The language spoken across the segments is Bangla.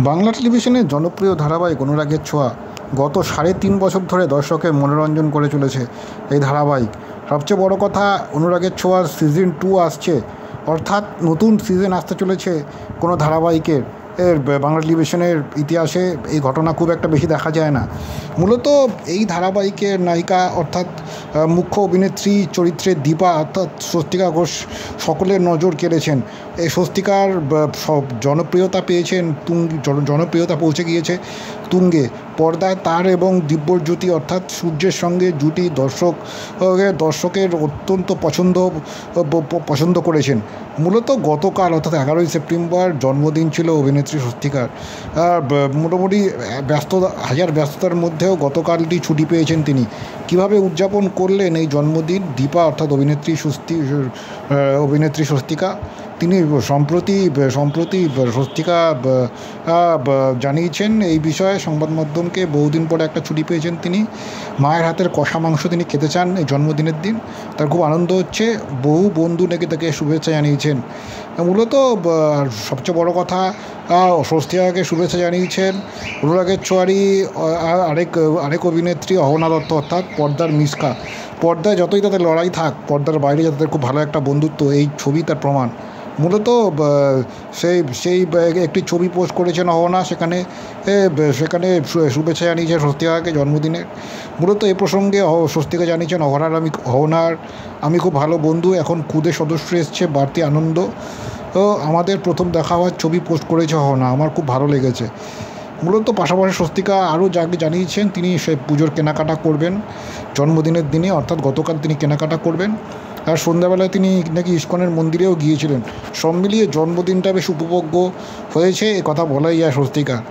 বাংলা টেলিভিশনের জনপ্রিয় ধারাবাহিক অনুরাগের ছোঁয়া গত ৩.৫ বছর ধরে দর্শকের মনোরঞ্জন করে চলেছে এই ধারাবাহিক। সবচেয়ে বড় কথা, অনুরাগের ছোঁয়ার সিজন 2 আসছে, অর্থাৎ নতুন সিজন আসতে চলেছে কোনো ধারাবাহিকের। বাংলা টেলিভিশনের ইতিহাসে এই ঘটনা খুব একটা বেশি দেখা যায় না। মূলত এই ধারাবাহিকের নায়িকা অর্থাৎ মুখ্য অভিনেত্রী চরিত্রে দীপা অর্থাৎ স্বস্তিকা ঘোষ সকলের নজর কেড়েছেন। এই স্বস্তিকার সব জনপ্রিয়তা পেয়েছেন, জনপ্রিয়তা পৌঁছে গিয়েছে তুঙ্গে। পর্দায় তার এবং দিব্যজ্যোতি অর্থাৎ সূর্যের সঙ্গে জুটি দর্শকের অত্যন্ত পছন্দ করেছেন। মূলত গতকাল অর্থাৎ 11ই সেপ্টেম্বর জন্মদিন ছিল অভিনেত্রী স্বস্তিকার। মোটামুটি ব্যস্ততার মধ্যেও গতকালটি ছুটি পেয়েছেন তিনি। কিভাবে উদযাপন করলেন এই জন্মদিন দীপা অর্থাৎ অভিনেত্রী স্বস্তিকা, তিনি সম্প্রতি স্বস্তিকা জানিয়েছেন এই বিষয়ে সংবাদ মাধ্যমকে। বহুদিন পরে একটা ছুটি পেয়েছেন তিনি। মায়ের হাতের কষা মাংস তিনি খেতে চান এই জন্মদিনের দিন। তার খুব আনন্দ হচ্ছে। বহু বন্ধু নাকি তাকে শুভেচ্ছা জানিয়েছেন। মূলত সবচেয়ে বড় কথা, স্বস্তিকাকে শুভেচ্ছা জানিয়েছেন অনুরাগের ছোঁয়ারই আরেক অভিনেত্রী অহনা দত্ত অর্থাৎ পর্দার মিশকা। পর্দায় যতই তাদের লড়াই থাক, পর্দার বাইরে তাদের খুব ভালো একটা বন্ধুত্ব, এই ছবি তার প্রমাণ। মূলত সেই একটি ছবি পোস্ট করেছেন অহনা, সেখানে শুভেচ্ছা জানিয়েছেন স্বস্তিকাকে জন্মদিনের। মূলত এ প্রসঙ্গে স্বস্তিকা জানিয়েছেন অহনার আমি খুব ভালো বন্ধু, এখন খুদে সদস্য এসছে, বাড়তি আনন্দ। আমাদের প্রথম দেখা হওয়ার ছবি পোস্ট করেছে অহনা, আমার খুব ভালো লেগেছে। মূলত পাশাপাশি স্বস্তিকা আরও যাকে জানিয়েছেন তিনি সে পুজোর কেনাকাটা করবেন জন্মদিনের দিনে, অর্থাৎ গতকাল তিনি কেনাকাটা করবেন। আর সন্ধ্যাবেলায় তিনি নাকি ইস্কনের মন্দিরেও গিয়েছিলেন। সব মিলিয়ে জন্মদিনটা বেশ উপভোগ্য হয়েছে, এ কথা বলাই যায় স্বস্তিকার।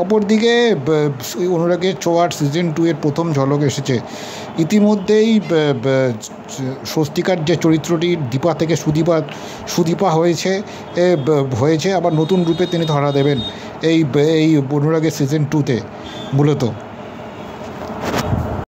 অপরদিকে অনুরাগের ছোঁয়ার সিজন 2 এর প্রথম ঝলক এসেছে। ইতিমধ্যেই স্বস্তিকার যে চরিত্রটি দীপা থেকে সুদীপা হয়েছে আবার নতুন রূপে তিনি ধরা দেবেন এই অনুরাগের সিজন 2-তে মূলত।